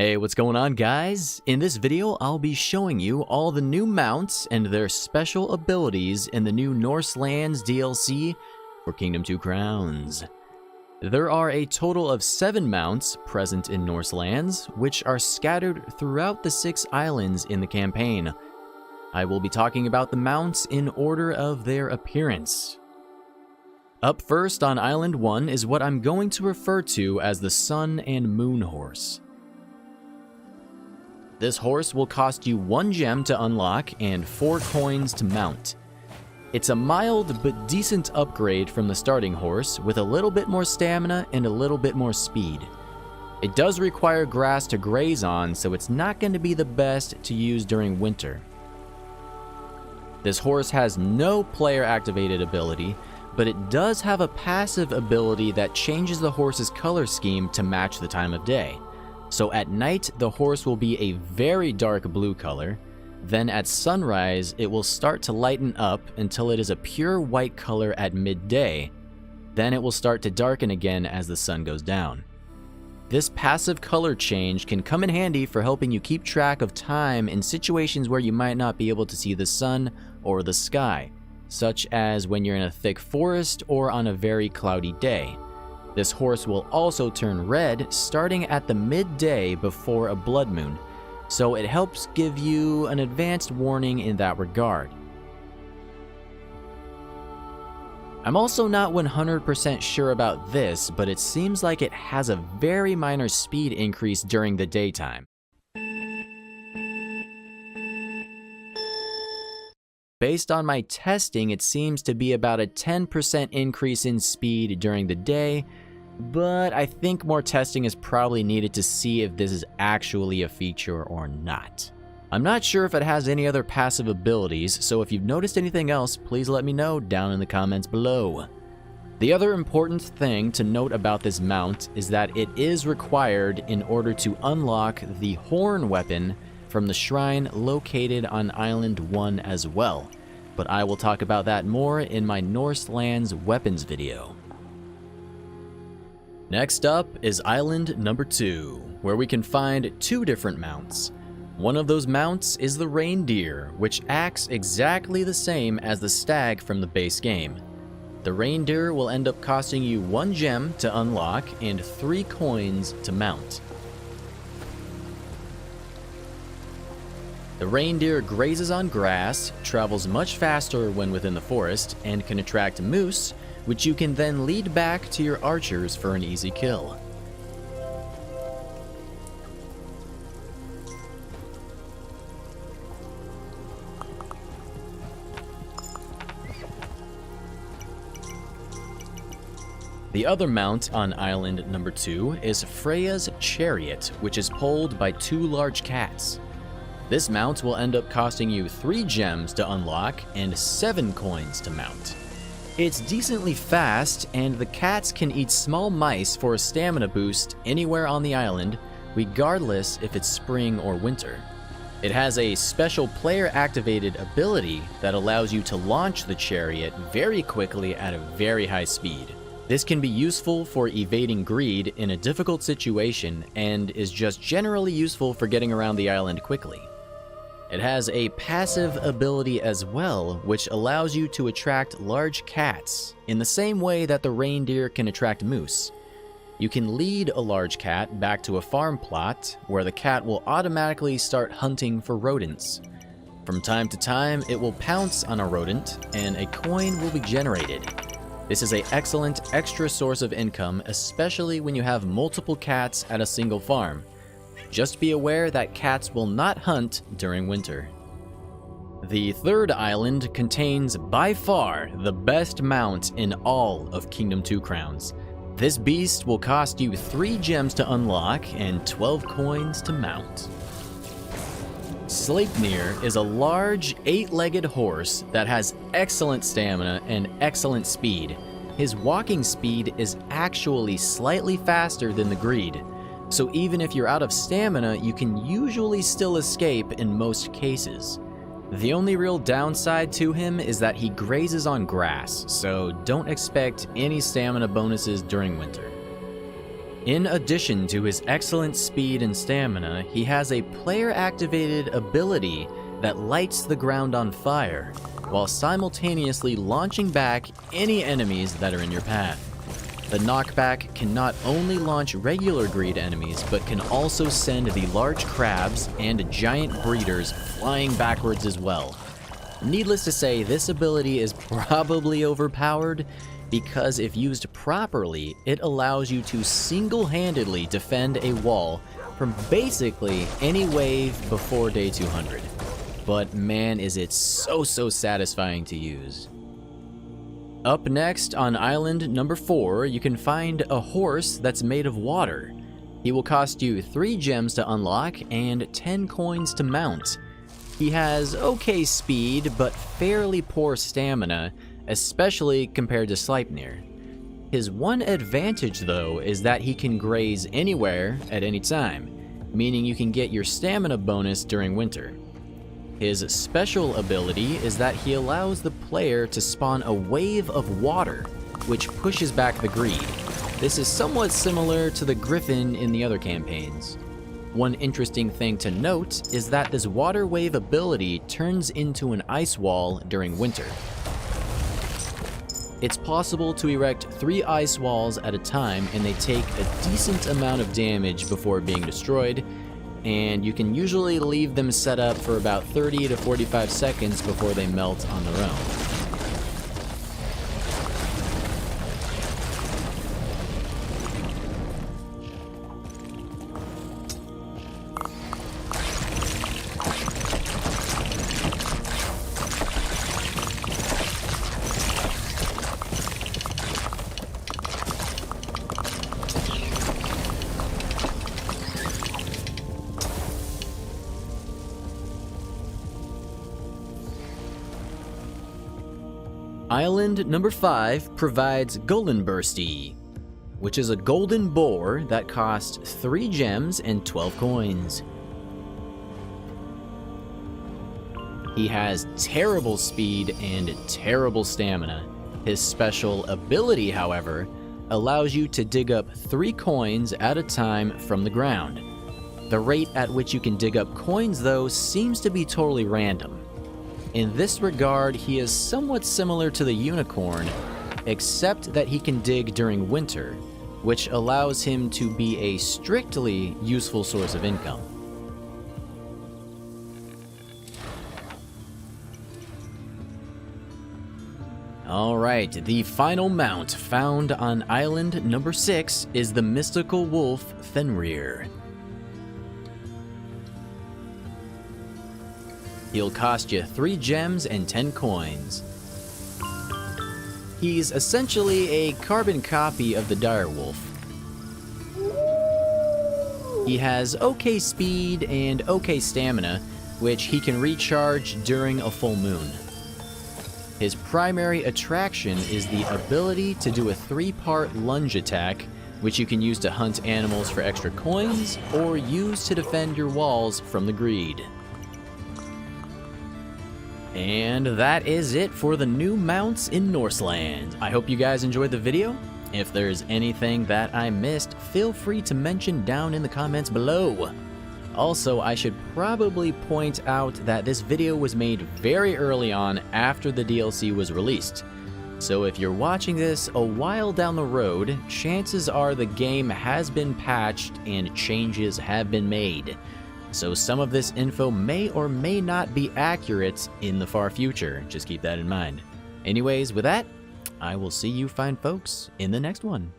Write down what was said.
Hey, what's going on, guys? In this video, I'll be showing you all the new mounts and their special abilities in the new Norse Lands DLC for Kingdom 2 Crowns. There are a total of 7 mounts present in Norse Lands, which are scattered throughout the 6 islands in the campaign. I will be talking about the mounts in order of their appearance. Up first on Island 1 is what I'm going to refer to as the Sun and Moon Horse. This horse will cost you 1 gem to unlock and 4 coins to mount. It's a mild but decent upgrade from the starting horse with a little bit more stamina and a little bit more speed. It does require grass to graze on, so it's not going to be the best to use during winter. This horse has no player activated ability, but it does have a passive ability that changes the horse's color scheme to match the time of day. So at night, the horse will be a very dark blue color. Then at sunrise, it will start to lighten up until it is a pure white color at midday. Then it will start to darken again as the sun goes down. This passive color change can come in handy for helping you keep track of time in situations where you might not be able to see the sun or the sky, such as when you're in a thick forest or on a very cloudy day. This horse will also turn red starting at the midday before a blood moon, so it helps give you an advanced warning in that regard. I'm also not 100% sure about this, but it seems like it has a very minor speed increase during the daytime. Based on my testing, it seems to be about a 10% increase in speed during the day, but I think more testing is probably needed to see if this is actually a feature or not. I'm not sure if it has any other passive abilities, so if you've noticed anything else, please let me know down in the comments below. The other important thing to note about this mount is that it is required in order to unlock the horn weapon from the shrine located on Island 1 as well, but I will talk about that more in my Norse Lands weapons video. Next up is Island number 2, where we can find 2 different mounts. One of those mounts is the Reindeer, which acts exactly the same as the stag from the base game. The Reindeer will end up costing you 1 gem to unlock and 3 coins to mount. The Reindeer grazes on grass, travels much faster when within the forest, and can attract moose, which you can then lead back to your archers for an easy kill. The other mount on Island number 2 is Freya's Chariot, which is pulled by 2 large cats. This mount will end up costing you 3 gems to unlock and 7 coins to mount. It's decently fast, and the cats can eat small mice for a stamina boost anywhere on the island, regardless if it's spring or winter. It has a special player-activated ability that allows you to launch the chariot very quickly at a very high speed. This can be useful for evading greed in a difficult situation and is just generally useful for getting around the island quickly. It has a passive ability as well, which allows you to attract large cats in the same way that the Reindeer can attract moose. You can lead a large cat back to a farm plot where the cat will automatically start hunting for rodents. From time to time, it will pounce on a rodent and a coin will be generated. This is an excellent extra source of income, especially when you have multiple cats at a single farm. Just be aware that cats will not hunt during winter. The third island contains by far the best mount in all of Kingdom 2 Crowns. This beast will cost you 3 gems to unlock and 12 coins to mount. Sleipnir is a large 8-legged horse that has excellent stamina and excellent speed. His walking speed is actually slightly faster than the greed. So even if you're out of stamina, you can usually still escape in most cases. The only real downside to him is that he grazes on grass, so don't expect any stamina bonuses during winter. In addition to his excellent speed and stamina, he has a player-activated ability that lights the ground on fire, while simultaneously launching back any enemies that are in your path. The knockback can not only launch regular greed enemies, but can also send the large crabs and giant breeders flying backwards as well. Needless to say, this ability is probably overpowered, because if used properly, it allows you to single-handedly defend a wall from basically any wave before day 200. But man, is it so satisfying to use. Up next, on island number 4, you can find a horse that's made of water. He will cost you 3 gems to unlock and 10 coins to mount. He has okay speed, but fairly poor stamina, especially compared to Sleipnir. His one advantage, though, is that he can graze anywhere at any time, meaning you can get your stamina bonus during winter. His special ability is that he allows the player to spawn a wave of water, which pushes back the greed. This is somewhat similar to the griffin in the other campaigns. One interesting thing to note is that this water wave ability turns into an ice wall during winter. It's possible to erect 3 ice walls at a time, and they take a decent amount of damage before being destroyed, and you can usually leave them set up for about 30 to 45 seconds before they melt on their own. Island number 5 provides Guldenbursty, which is a golden boar that costs 3 gems and 12 coins. He has terrible speed and terrible stamina. His special ability, however, allows you to dig up 3 coins at a time from the ground. The rate at which you can dig up coins, though, seems to be totally random. In this regard, he is somewhat similar to the unicorn, except that he can dig during winter, which allows him to be a strictly useful source of income. Alright, the final mount found on island number 6 is the mystical wolf Fenrir. He'll cost you 3 gems and 10 coins. He's essentially a carbon copy of the direwolf. He has okay speed and okay stamina, which he can recharge during a full moon. His primary attraction is the ability to do a 3-part lunge attack, which you can use to hunt animals for extra coins, or use to defend your walls from the greed. And that is it for the new mounts in Norseland. I hope you guys enjoyed the video. If there's anything that I missed, feel free to mention down in the comments below. Also, I should probably point out that this video was made very early on after the DLC was released. So if you're watching this a while down the road, chances are the game has been patched and changes have been made. So some of this info may or may not be accurate in the far future. Just keep that in mind. Anyways, with that, I will see you fine folks in the next one.